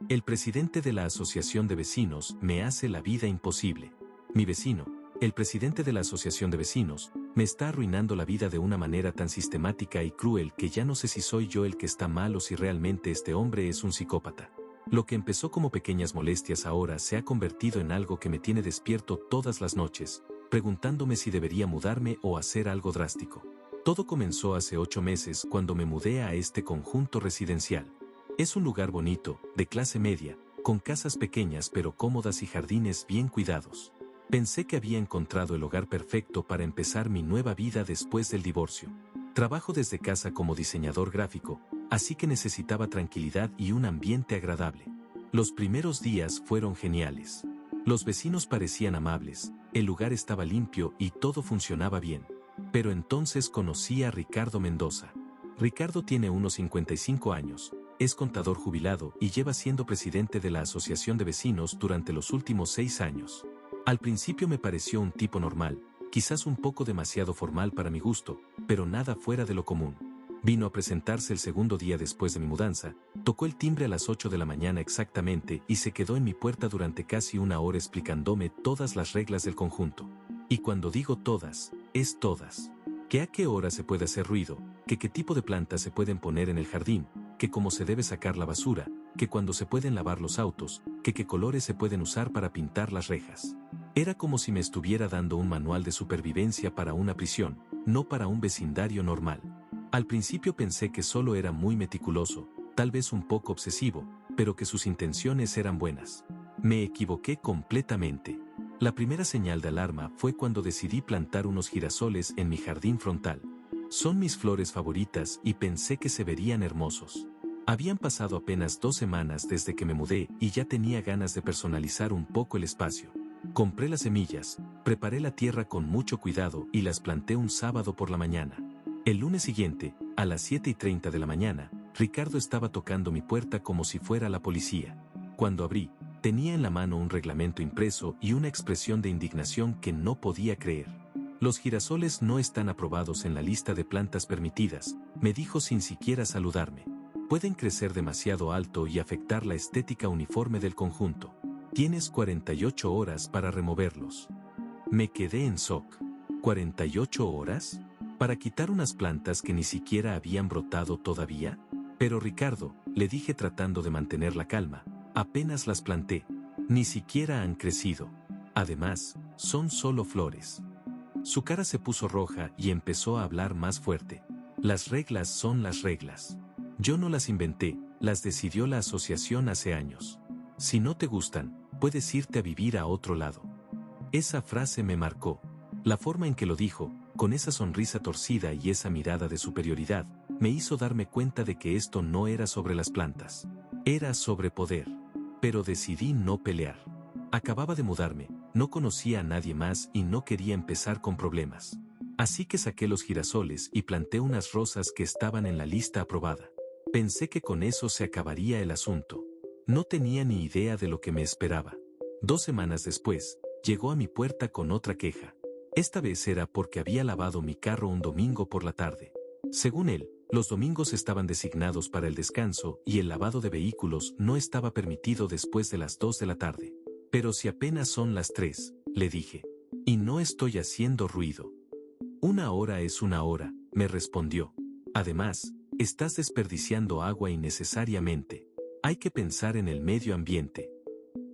El presidente de la asociación de vecinos me hace la vida imposible. Mi vecino, el presidente de la asociación de vecinos, me está arruinando la vida de una manera tan sistemática y cruel que ya no sé si soy yo el que está mal o si realmente este hombre es un psicópata. Lo que empezó como pequeñas molestias ahora se ha convertido en algo que me tiene despierto todas las noches, preguntándome si debería mudarme o hacer algo drástico. Todo comenzó hace 8 meses cuando me mudé a este conjunto residencial. Es un lugar bonito, de clase media, con casas pequeñas pero cómodas y jardines bien cuidados. Pensé que había encontrado el hogar perfecto para empezar mi nueva vida después del divorcio. Trabajo desde casa como diseñador gráfico, así que necesitaba tranquilidad y un ambiente agradable. Los primeros días fueron geniales. Los vecinos parecían amables, el lugar estaba limpio y todo funcionaba bien. Pero entonces conocí a Ricardo Mendoza. Ricardo tiene unos 55 años. Es contador jubilado y lleva siendo presidente de la Asociación de Vecinos durante los últimos 6 años. Al principio me pareció un tipo normal, quizás un poco demasiado formal para mi gusto, pero nada fuera de lo común. Vino a presentarse el segundo día después de mi mudanza, tocó el timbre a las 8 de la mañana exactamente y se quedó en mi puerta durante casi una hora explicándome todas las reglas del conjunto. Y cuando digo todas, es todas. Que a qué hora se puede hacer ruido, que qué tipo de plantas se pueden poner en el jardín, que cómo se debe sacar la basura, que cuándo se pueden lavar los autos, que qué colores se pueden usar para pintar las rejas. Era como si me estuviera dando un manual de supervivencia para una prisión, no para un vecindario normal. Al principio pensé que solo era muy meticuloso, tal vez un poco obsesivo, pero que sus intenciones eran buenas. Me equivoqué completamente. La primera señal de alarma fue cuando decidí plantar unos girasoles en mi jardín frontal. Son mis flores favoritas y pensé que se verían hermosos. Habían pasado apenas 2 semanas desde que me mudé y ya tenía ganas de personalizar un poco el espacio. Compré las semillas, preparé la tierra con mucho cuidado y las planté un sábado por la mañana. El lunes siguiente, a las 7:30 de la mañana, Ricardo estaba tocando mi puerta como si fuera la policía. Cuando abrí, tenía en la mano un reglamento impreso y una expresión de indignación que no podía creer. Los girasoles no están aprobados en la lista de plantas permitidas, me dijo sin siquiera saludarme. Pueden crecer demasiado alto y afectar la estética uniforme del conjunto. Tienes 48 horas para removerlos. Me quedé en shock. ¿48 horas? ¿Para quitar unas plantas que ni siquiera habían brotado todavía? Pero Ricardo, le dije tratando de mantener la calma, apenas las planté. Ni siquiera han crecido. Además, son solo flores. Su cara se puso roja y empezó a hablar más fuerte. Las reglas son las reglas. Yo no las inventé, las decidió la asociación hace años. Si no te gustan, puedes irte a vivir a otro lado. Esa frase me marcó. La forma en que lo dijo, con esa sonrisa torcida y esa mirada de superioridad, me hizo darme cuenta de que esto no era sobre las plantas. Era sobre poder. Pero decidí no pelear. Acababa de mudarme, no conocía a nadie más y no quería empezar con problemas. Así que saqué los girasoles y planté unas rosas que estaban en la lista aprobada. Pensé que con eso se acabaría el asunto. No tenía ni idea de lo que me esperaba. 2 semanas después, llegó a mi puerta con otra queja. Esta vez era porque había lavado mi carro un domingo por la tarde. Según él, los domingos estaban designados para el descanso y el lavado de vehículos no estaba permitido después de las 2 de la tarde. Pero si apenas son las 3, le dije. Y no estoy haciendo ruido. 1 hora es 1 hora, me respondió. Además, estás desperdiciando agua innecesariamente. Hay que pensar en el medio ambiente.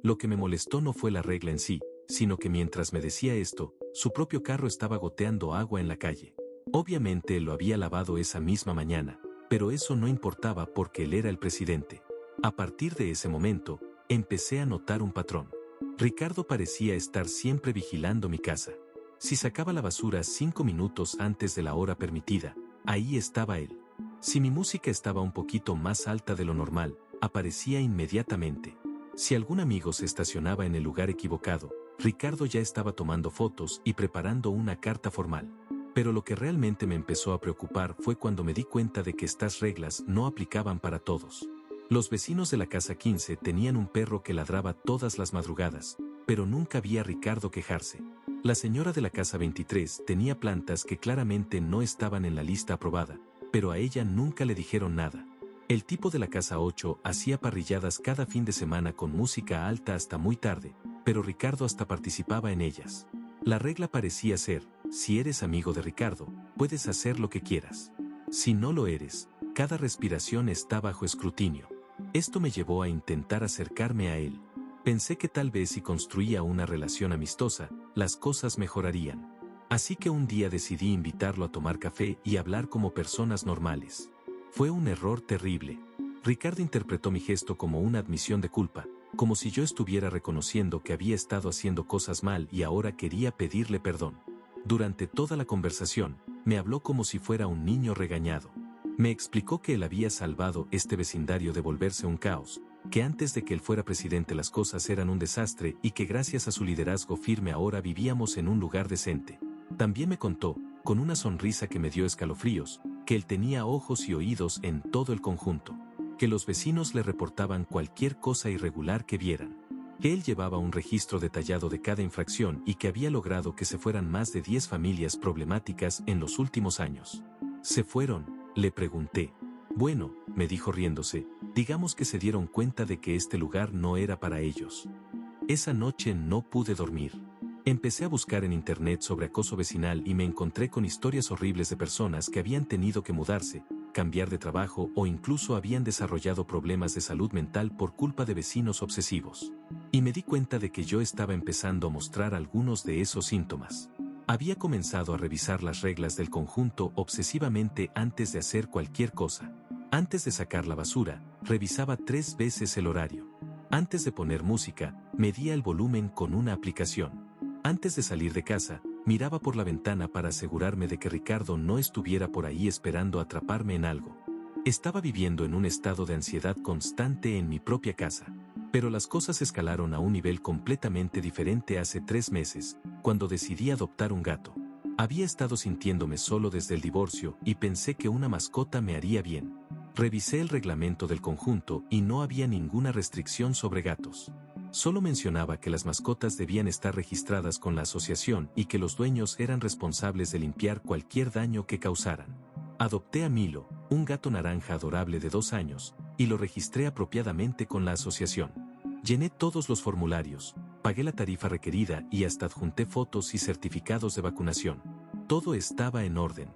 Lo que me molestó no fue la regla en sí, sino que mientras me decía esto, su propio carro estaba goteando agua en la calle. Obviamente lo había lavado esa misma mañana, pero eso no importaba porque él era el presidente. A partir de ese momento, empecé a notar un patrón. Ricardo parecía estar siempre vigilando mi casa. Si sacaba la basura 5 minutos antes de la hora permitida, ahí estaba él. Si mi música estaba un poquito más alta de lo normal, aparecía inmediatamente. Si algún amigo se estacionaba en el lugar equivocado, Ricardo ya estaba tomando fotos y preparando una carta formal. Pero lo que realmente me empezó a preocupar fue cuando me di cuenta de que estas reglas no aplicaban para todos. Los vecinos de la casa 15 tenían un perro que ladraba todas las madrugadas, pero nunca vi a Ricardo quejarse. La señora de la casa 23 tenía plantas que claramente no estaban en la lista aprobada, pero a ella nunca le dijeron nada. El tipo de la casa 8 hacía parrilladas cada fin de semana con música alta hasta muy tarde, pero Ricardo hasta participaba en ellas. La regla parecía ser, si eres amigo de Ricardo, puedes hacer lo que quieras. Si no lo eres, cada respiración está bajo escrutinio. Esto me llevó a intentar acercarme a él. Pensé que tal vez si construía una relación amistosa, las cosas mejorarían. Así que un día decidí invitarlo a tomar café y hablar como personas normales. Fue un error terrible. Ricardo interpretó mi gesto como una admisión de culpa, como si yo estuviera reconociendo que había estado haciendo cosas mal y ahora quería pedirle perdón. Durante toda la conversación, me habló como si fuera un niño regañado. Me explicó que él había salvado este vecindario de volverse un caos, que antes de que él fuera presidente las cosas eran un desastre y que gracias a su liderazgo firme ahora vivíamos en un lugar decente. También me contó, con una sonrisa que me dio escalofríos, que él tenía ojos y oídos en todo el conjunto, que los vecinos le reportaban cualquier cosa irregular que vieran, que él llevaba un registro detallado de cada infracción y que había logrado que se fueran más de 10 familias problemáticas en los últimos años. ¿Se fueron?, le pregunté. Bueno, me dijo riéndose, digamos que se dieron cuenta de que este lugar no era para ellos. Esa noche no pude dormir. Empecé a buscar en internet sobre acoso vecinal y me encontré con historias horribles de personas que habían tenido que mudarse, cambiar de trabajo o incluso habían desarrollado problemas de salud mental por culpa de vecinos obsesivos. Y me di cuenta de que yo estaba empezando a mostrar algunos de esos síntomas. Había comenzado a revisar las reglas del conjunto obsesivamente antes de hacer cualquier cosa. Antes de sacar la basura, revisaba 3 veces el horario. Antes de poner música, medía el volumen con una aplicación. Antes de salir de casa, miraba por la ventana para asegurarme de que Ricardo no estuviera por ahí esperando atraparme en algo. Estaba viviendo en un estado de ansiedad constante en mi propia casa. Pero las cosas escalaron a un nivel completamente diferente hace 3 meses, cuando decidí adoptar un gato. Había estado sintiéndome solo desde el divorcio y pensé que una mascota me haría bien. Revisé el reglamento del conjunto y no había ninguna restricción sobre gatos. Solo mencionaba que las mascotas debían estar registradas con la asociación y que los dueños eran responsables de limpiar cualquier daño que causaran. Adopté a Milo, un gato naranja adorable de 2 años, y lo registré apropiadamente con la asociación. Llené todos los formularios, pagué la tarifa requerida y hasta adjunté fotos y certificados de vacunación. Todo estaba en orden.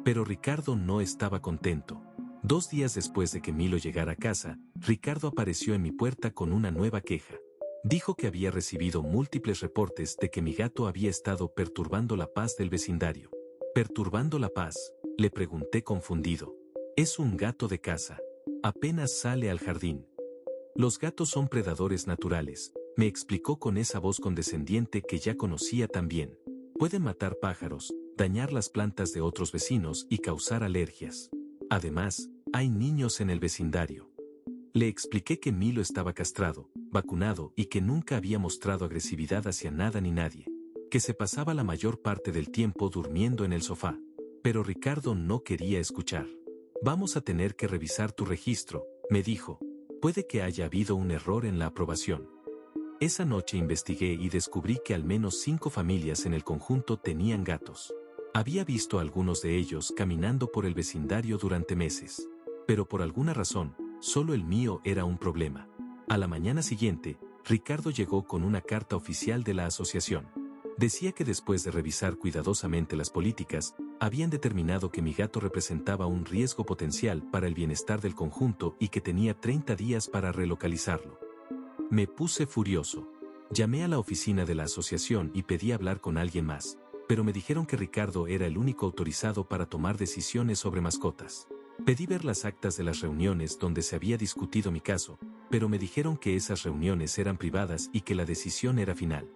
Pero Ricardo no estaba contento. 2 días después de que Milo llegara a casa, Ricardo apareció en mi puerta con una nueva queja. Dijo que había recibido múltiples reportes de que mi gato había estado perturbando la paz del vecindario. ¿Perturbando la paz?, le pregunté confundido. Es un gato de casa. Apenas sale al jardín. Los gatos son predadores naturales, me explicó con esa voz condescendiente que ya conocía tan bien. Pueden matar pájaros, dañar las plantas de otros vecinos y causar alergias. Además, hay niños en el vecindario. Le expliqué que Milo estaba castrado, vacunado y que nunca había mostrado agresividad hacia nada ni nadie, que se pasaba la mayor parte del tiempo durmiendo en el sofá. Pero Ricardo no quería escuchar. Vamos a tener que revisar tu registro, me dijo. Puede que haya habido un error en la aprobación. Esa noche investigué y descubrí que al menos 5 familias en el conjunto tenían gatos. Había visto a algunos de ellos caminando por el vecindario durante meses. Pero por alguna razón, solo el mío era un problema. A la mañana siguiente, Ricardo llegó con una carta oficial de la asociación. Decía que después de revisar cuidadosamente las políticas, habían determinado que mi gato representaba un riesgo potencial para el bienestar del conjunto y que tenía 30 días para relocalizarlo. Me puse furioso. Llamé a la oficina de la asociación y pedí hablar con alguien más, pero me dijeron que Ricardo era el único autorizado para tomar decisiones sobre mascotas. Pedí ver las actas de las reuniones donde se había discutido mi caso, pero me dijeron que esas reuniones eran privadas y que la decisión era final.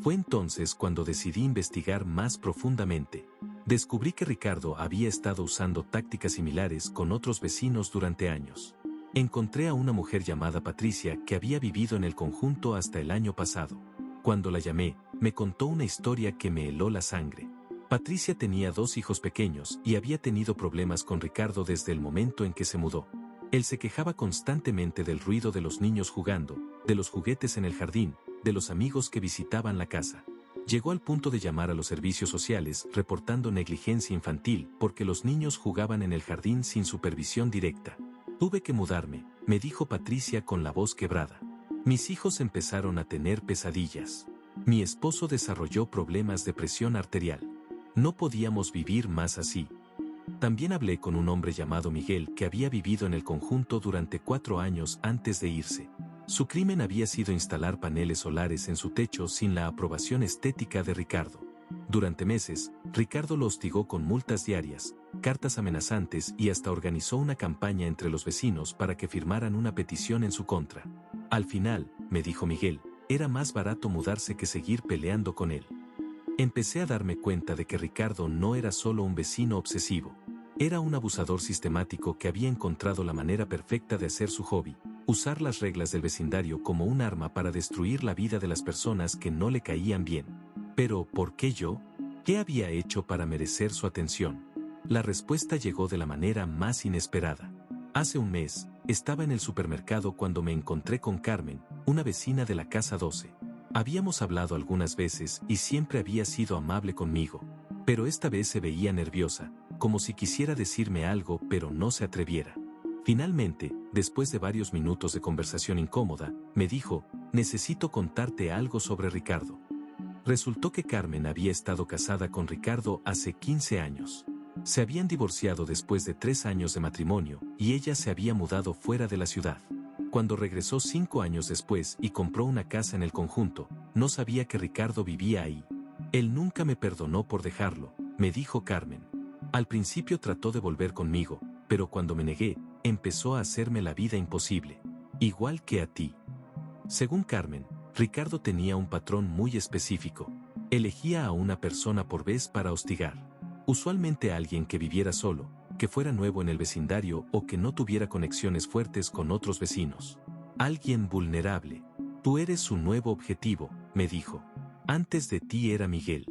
Fue entonces cuando decidí investigar más profundamente. Descubrí que Ricardo había estado usando tácticas similares con otros vecinos durante años. Encontré a una mujer llamada Patricia que había vivido en el conjunto hasta el año pasado. Cuando la llamé, me contó una historia que me heló la sangre. Patricia tenía 2 hijos pequeños y había tenido problemas con Ricardo desde el momento en que se mudó. Él se quejaba constantemente del ruido de los niños jugando, de los juguetes en el jardín, de los amigos que visitaban la casa. Llegó al punto de llamar a los servicios sociales reportando negligencia infantil porque los niños jugaban en el jardín sin supervisión directa. Tuve que mudarme, me dijo Patricia con la voz quebrada. Mis hijos empezaron a tener pesadillas. Mi esposo desarrolló problemas de presión arterial. No podíamos vivir más así. También hablé con un hombre llamado Miguel que había vivido en el conjunto durante 4 años antes de irse. Su crimen había sido instalar paneles solares en su techo sin la aprobación estética de Ricardo. Durante meses, Ricardo lo hostigó con multas diarias, cartas amenazantes y hasta organizó una campaña entre los vecinos para que firmaran una petición en su contra. Al final, me dijo Miguel, era más barato mudarse que seguir peleando con él. Empecé a darme cuenta de que Ricardo no era solo un vecino obsesivo. Era un abusador sistemático que había encontrado la manera perfecta de hacer su hobby, usar las reglas del vecindario como un arma para destruir la vida de las personas que no le caían bien. Pero, ¿por qué yo? ¿Qué había hecho para merecer su atención? La respuesta llegó de la manera más inesperada. Hace un mes, estaba en el supermercado cuando me encontré con Carmen, una vecina de la casa 12. Habíamos hablado algunas veces y siempre había sido amable conmigo, pero esta vez se veía nerviosa, como si quisiera decirme algo pero no se atreviera. Finalmente, después de varios minutos de conversación incómoda, me dijo, necesito contarte algo sobre Ricardo. Resultó que Carmen había estado casada con Ricardo hace 15 años. Se habían divorciado después de 3 años de matrimonio y ella se había mudado fuera de la ciudad. Cuando regresó 5 años después y compró una casa en el conjunto, no sabía que Ricardo vivía ahí. Él nunca me perdonó por dejarlo, me dijo Carmen. Al principio trató de volver conmigo, pero cuando me negué, empezó a hacerme la vida imposible. Igual que a ti. Según Carmen, Ricardo tenía un patrón muy específico. Elegía a una persona por vez para hostigar. Usualmente a alguien que viviera solo, que fuera nuevo en el vecindario o que no tuviera conexiones fuertes con otros vecinos. Alguien vulnerable. Tú eres su nuevo objetivo, me dijo. Antes de ti era Miguel.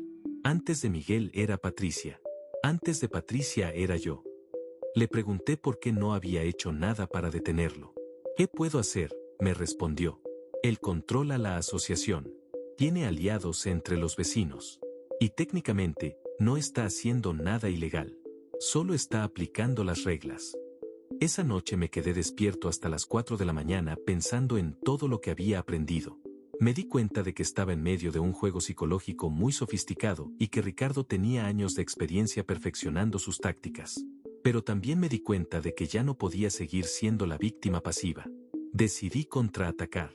Antes de Miguel era Patricia. Antes de Patricia era yo. Le pregunté por qué no había hecho nada para detenerlo. ¿Qué puedo hacer?, me respondió. Él controla la asociación. Tiene aliados entre los vecinos. Y técnicamente, no está haciendo nada ilegal. Solo está aplicando las reglas. Esa noche me quedé despierto hasta las 4 de la mañana pensando en todo lo que había aprendido. Me di cuenta de que estaba en medio de un juego psicológico muy sofisticado y que Ricardo tenía años de experiencia perfeccionando sus tácticas. Pero también me di cuenta de que ya no podía seguir siendo la víctima pasiva. Decidí contraatacar.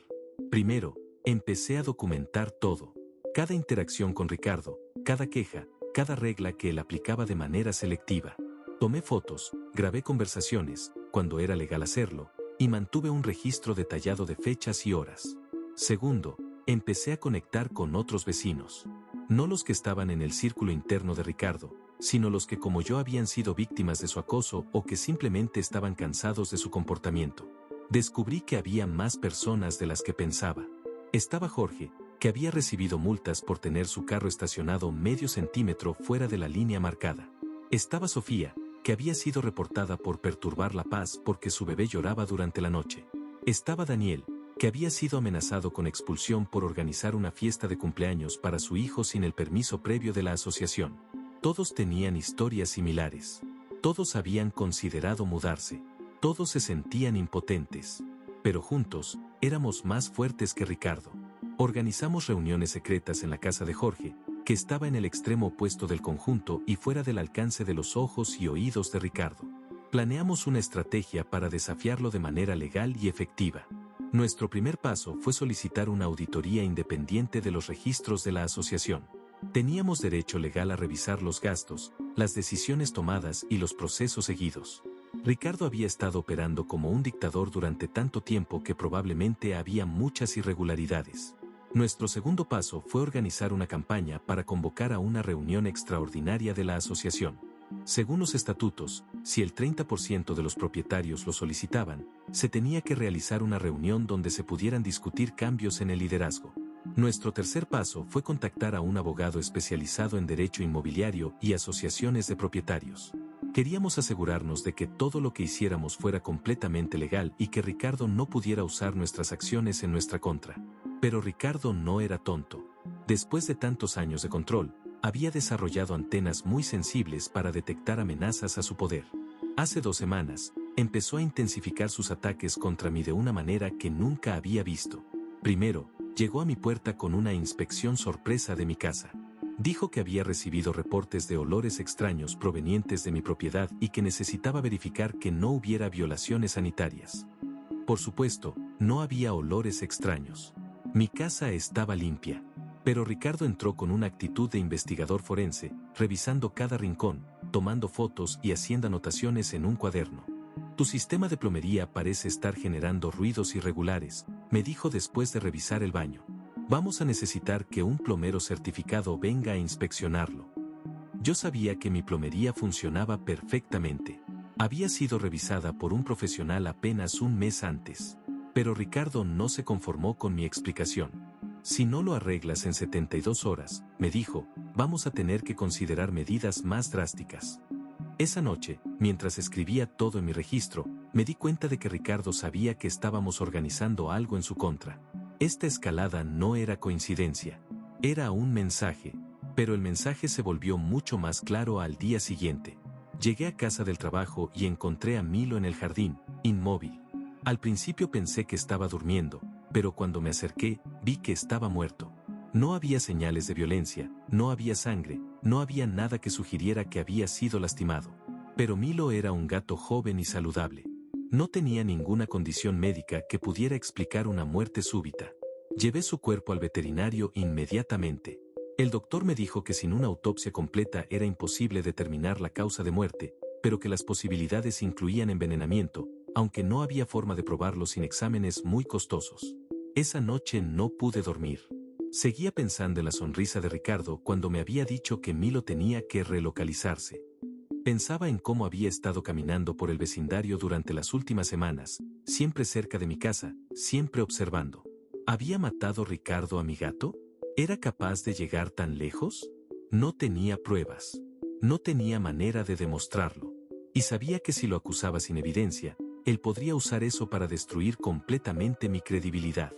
Primero, empecé a documentar todo. Cada interacción con Ricardo, cada queja, cada regla que él aplicaba de manera selectiva. Tomé fotos, grabé conversaciones, cuando era legal hacerlo, y mantuve un registro detallado de fechas y horas. Segundo, empecé a conectar con otros vecinos. No los que estaban en el círculo interno de Ricardo, sino los que como yo habían sido víctimas de su acoso o que simplemente estaban cansados de su comportamiento. Descubrí que había más personas de las que pensaba. Estaba Jorge, que había recibido multas por tener su carro estacionado medio centímetro fuera de la línea marcada. Estaba Sofía, que había sido reportada por perturbar la paz porque su bebé lloraba durante la noche. Estaba Daniel, que había sido amenazado con expulsión por organizar una fiesta de cumpleaños para su hijo sin el permiso previo de la asociación. Todos tenían historias similares. Todos habían considerado mudarse. Todos se sentían impotentes. Pero juntos, éramos más fuertes que Ricardo. Organizamos reuniones secretas en la casa de Jorge, que estaba en el extremo opuesto del conjunto y fuera del alcance de los ojos y oídos de Ricardo. Planeamos una estrategia para desafiarlo de manera legal y efectiva. Nuestro primer paso fue solicitar una auditoría independiente de los registros de la asociación. Teníamos derecho legal a revisar los gastos, las decisiones tomadas y los procesos seguidos. Ricardo había estado operando como un dictador durante tanto tiempo que probablemente había muchas irregularidades. Nuestro segundo paso fue organizar una campaña para convocar a una reunión extraordinaria de la asociación. Según los estatutos, si el 30% de los propietarios lo solicitaban, se tenía que realizar una reunión donde se pudieran discutir cambios en el liderazgo. Nuestro tercer paso fue contactar a un abogado especializado en derecho inmobiliario y asociaciones de propietarios. Queríamos asegurarnos de que todo lo que hiciéramos fuera completamente legal y que Ricardo no pudiera usar nuestras acciones en nuestra contra. Pero Ricardo no era tonto. Después de tantos años de control, había desarrollado antenas muy sensibles para detectar amenazas a su poder. Hace 2 semanas, Empezó a intensificar sus ataques contra mí de una manera que nunca había visto. Primero, llegó a mi puerta con una inspección sorpresa de mi casa. Dijo que había recibido reportes de olores extraños provenientes de mi propiedad y que necesitaba verificar que no hubiera violaciones sanitarias. Por supuesto, no había olores extraños. Mi casa estaba limpia. Pero Ricardo entró con una actitud de investigador forense, revisando cada rincón, tomando fotos y haciendo anotaciones en un cuaderno. Tu sistema de plomería parece estar generando ruidos irregulares, me dijo después de revisar el baño. Vamos a necesitar que un plomero certificado venga a inspeccionarlo. Yo sabía que mi plomería funcionaba perfectamente. Había sido revisada por un profesional apenas un mes antes. Pero Ricardo no se conformó con mi explicación. Si no lo arreglas en 72 horas, me dijo, vamos a tener que considerar medidas más drásticas. Esa noche, mientras escribía todo en mi registro, me di cuenta de que Ricardo sabía que estábamos organizando algo en su contra. Esta escalada no era coincidencia. Era un mensaje. Pero el mensaje se volvió mucho más claro al día siguiente. Llegué a casa del trabajo y encontré a Milo en el jardín, inmóvil. Al principio pensé que estaba durmiendo, pero cuando me acerqué, vi que estaba muerto. No había señales de violencia, no había sangre, no había nada que sugiriera que había sido lastimado. Pero Milo era un gato joven y saludable. No tenía ninguna condición médica que pudiera explicar una muerte súbita. Llevé su cuerpo al veterinario inmediatamente. El doctor me dijo que sin una autopsia completa era imposible determinar la causa de muerte, pero que las posibilidades incluían envenenamiento, aunque no había forma de probarlo sin exámenes muy costosos. Esa noche no pude dormir. Seguía pensando en la sonrisa de Ricardo cuando me había dicho que Milo tenía que relocalizarse. Pensaba en cómo había estado caminando por el vecindario durante las últimas semanas, siempre cerca de mi casa, siempre observando. ¿Había matado Ricardo a mi gato? ¿Era capaz de llegar tan lejos? No tenía pruebas. No tenía manera de demostrarlo. Y sabía que si lo acusaba sin evidencia, él podría usar eso para destruir completamente mi credibilidad.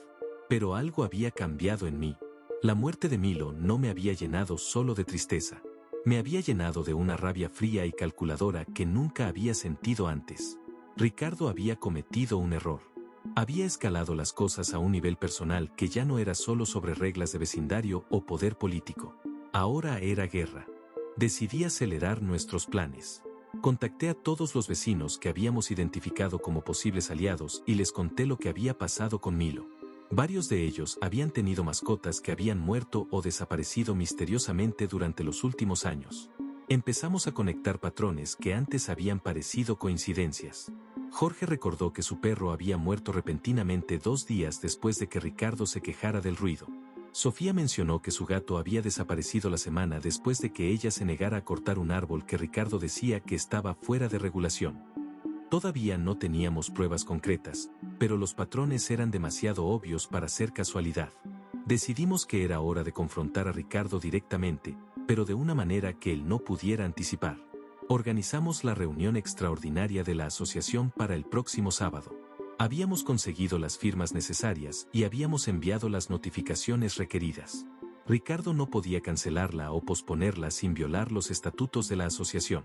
Pero algo había cambiado en mí. La muerte de Milo no me había llenado solo de tristeza. Me había llenado de una rabia fría y calculadora que nunca había sentido antes. Ricardo había cometido un error. Había escalado las cosas a un nivel personal que ya no era solo sobre reglas de vecindario o poder político. Ahora era guerra. Decidí acelerar nuestros planes. Contacté a todos los vecinos que habíamos identificado como posibles aliados y les conté lo que había pasado con Milo. Varios de ellos habían tenido mascotas que habían muerto o desaparecido misteriosamente durante los últimos años. Empezamos a conectar patrones que antes habían parecido coincidencias. Jorge recordó que su perro había muerto repentinamente 2 días después de que Ricardo se quejara del ruido. Sofía mencionó que su gato había desaparecido la semana después de que ella se negara a cortar un árbol que Ricardo decía que estaba fuera de regulación. Todavía no teníamos pruebas concretas, pero los patrones eran demasiado obvios para ser casualidad. Decidimos que era hora de confrontar a Ricardo directamente, pero de una manera que él no pudiera anticipar. Organizamos la reunión extraordinaria de la asociación para el próximo sábado. Habíamos conseguido las firmas necesarias y habíamos enviado las notificaciones requeridas. Ricardo no podía cancelarla o posponerla sin violar los estatutos de la asociación.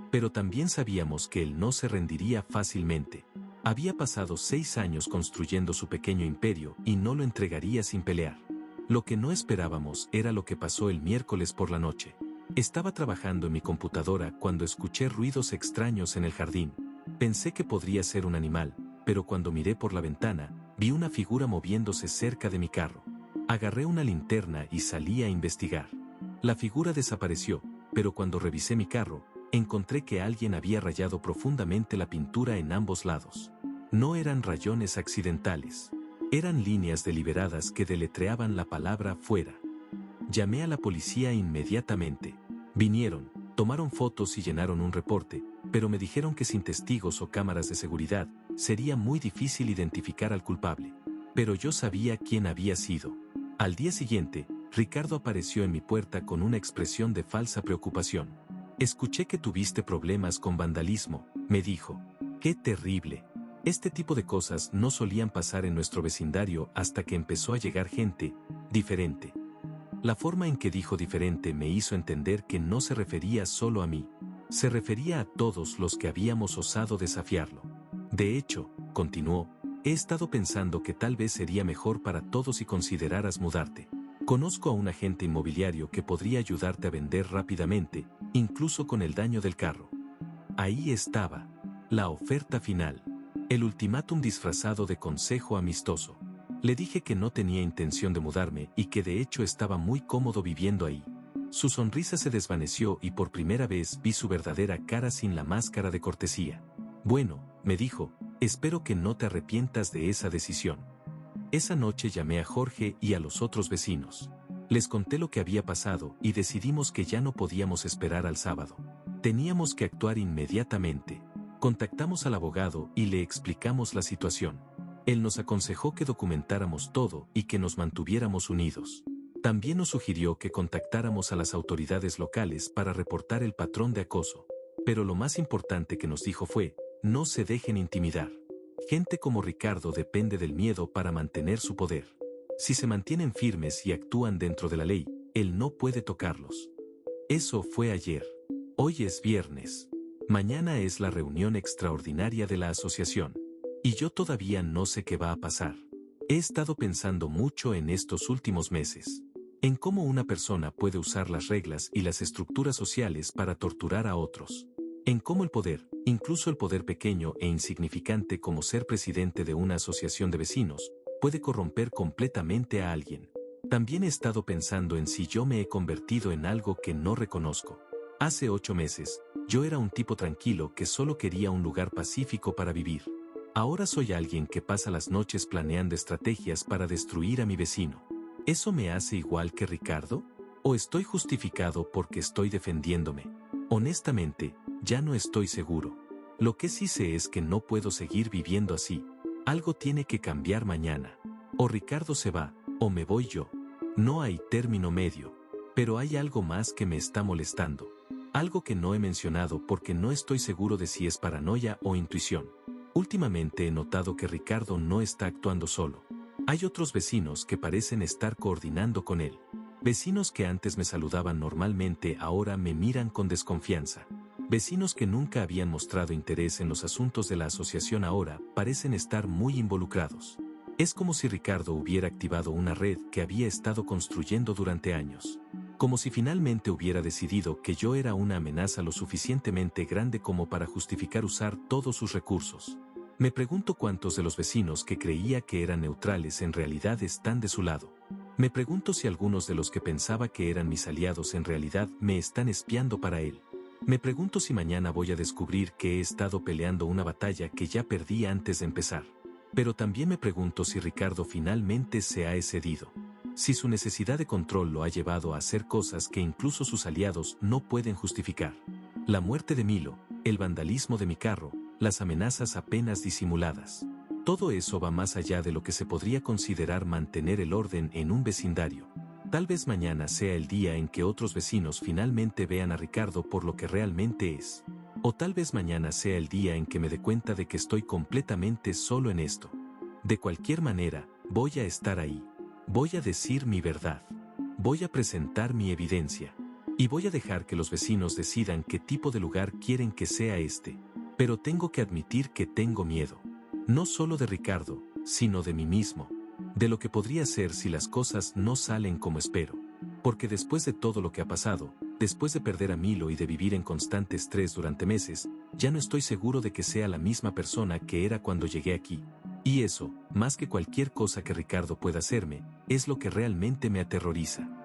Pero también sabíamos que él no se rendiría fácilmente. Había pasado 6 años construyendo su pequeño imperio y no lo entregaría sin pelear. Lo que no esperábamos era lo que pasó el miércoles por la noche. Estaba trabajando en mi computadora cuando escuché ruidos extraños en el jardín. Pensé que podría ser un animal, pero cuando miré por la ventana, vi una figura moviéndose cerca de mi carro. Agarré una linterna y salí a investigar. La figura desapareció, pero cuando revisé mi carro, encontré que alguien había rayado profundamente la pintura en ambos lados. No eran rayones accidentales. Eran líneas deliberadas que deletreaban la palabra fuera. Llamé a la policía inmediatamente. Vinieron, tomaron fotos y llenaron un reporte, pero me dijeron que sin testigos o cámaras de seguridad, sería muy difícil identificar al culpable. Pero yo sabía quién había sido. Al día siguiente, Ricardo apareció en mi puerta con una expresión de falsa preocupación. Escuché que tuviste problemas con vandalismo, me dijo. ¡Qué terrible! Este tipo de cosas no solían pasar en nuestro vecindario hasta que empezó a llegar gente diferente. La forma en que dijo diferente me hizo entender que no se refería solo a mí. Se refería a todos los que habíamos osado desafiarlo. De hecho, continuó, he estado pensando que tal vez sería mejor para todos si consideraras mudarte. Conozco a un agente inmobiliario que podría ayudarte a vender rápidamente, incluso con el daño del carro. Ahí estaba. La oferta final. El ultimátum disfrazado de consejo amistoso. Le dije que no tenía intención de mudarme y que de hecho estaba muy cómodo viviendo ahí. Su sonrisa se desvaneció y por primera vez vi su verdadera cara sin la máscara de cortesía. Bueno, me dijo, espero que no te arrepientas de esa decisión. Esa noche llamé a Jorge y a los otros vecinos. Les conté lo que había pasado y decidimos que ya no podíamos esperar al sábado. Teníamos que actuar inmediatamente. Contactamos al abogado y le explicamos la situación. Él nos aconsejó que documentáramos todo y que nos mantuviéramos unidos. También nos sugirió que contactáramos a las autoridades locales para reportar el patrón de acoso. Pero lo más importante que nos dijo fue, no se dejen intimidar. Gente como Ricardo depende del miedo para mantener su poder. Si se mantienen firmes y actúan dentro de la ley, él no puede tocarlos. Eso fue ayer. Hoy es viernes. Mañana es la reunión extraordinaria de la asociación. Y yo todavía no sé qué va a pasar. He estado pensando mucho en estos últimos meses. En cómo una persona puede usar las reglas y las estructuras sociales para torturar a otros. En cómo el poder, incluso el poder pequeño e insignificante como ser presidente de una asociación de vecinos, puede corromper completamente a alguien. También he estado pensando en si yo me he convertido en algo que no reconozco. Hace 8 meses, yo era un tipo tranquilo que solo quería un lugar pacífico para vivir. Ahora soy alguien que pasa las noches planeando estrategias para destruir a mi vecino. ¿Eso me hace igual que Ricardo? ¿O estoy justificado porque estoy defendiéndome? Honestamente, ya no estoy seguro. Lo que sí sé es que no puedo seguir viviendo así. Algo tiene que cambiar mañana. O Ricardo se va, o me voy yo. No hay término medio. Pero hay algo más que me está molestando. Algo que no he mencionado porque no estoy seguro de si es paranoia o intuición. Últimamente he notado que Ricardo no está actuando solo. Hay otros vecinos que parecen estar coordinando con él. Vecinos que antes me saludaban normalmente ahora me miran con desconfianza. Vecinos que nunca habían mostrado interés en los asuntos de la asociación ahora parecen estar muy involucrados. Es como si Ricardo hubiera activado una red que había estado construyendo durante años. Como si finalmente hubiera decidido que yo era una amenaza lo suficientemente grande como para justificar usar todos sus recursos. Me pregunto cuántos de los vecinos que creía que eran neutrales en realidad están de su lado. Me pregunto si algunos de los que pensaba que eran mis aliados en realidad me están espiando para él. Me pregunto si mañana voy a descubrir que he estado peleando una batalla que ya perdí antes de empezar. Pero también me pregunto si Ricardo finalmente se ha excedido. Si su necesidad de control lo ha llevado a hacer cosas que incluso sus aliados no pueden justificar. La muerte de Milo, el vandalismo de mi carro, las amenazas apenas disimuladas. Todo eso va más allá de lo que se podría considerar mantener el orden en un vecindario. Tal vez mañana sea el día en que otros vecinos finalmente vean a Ricardo por lo que realmente es. O tal vez mañana sea el día en que me dé cuenta de que estoy completamente solo en esto. De cualquier manera, voy a estar ahí. Voy a decir mi verdad. Voy a presentar mi evidencia. Y voy a dejar que los vecinos decidan qué tipo de lugar quieren que sea este. Pero tengo que admitir que tengo miedo. No solo de Ricardo, sino de mí mismo. De lo que podría ser si las cosas no salen como espero. Porque después de todo lo que ha pasado, después de perder a Milo y de vivir en constante estrés durante meses, ya no estoy seguro de que sea la misma persona que era cuando llegué aquí. Y eso, más que cualquier cosa que Ricardo pueda hacerme, es lo que realmente me aterroriza.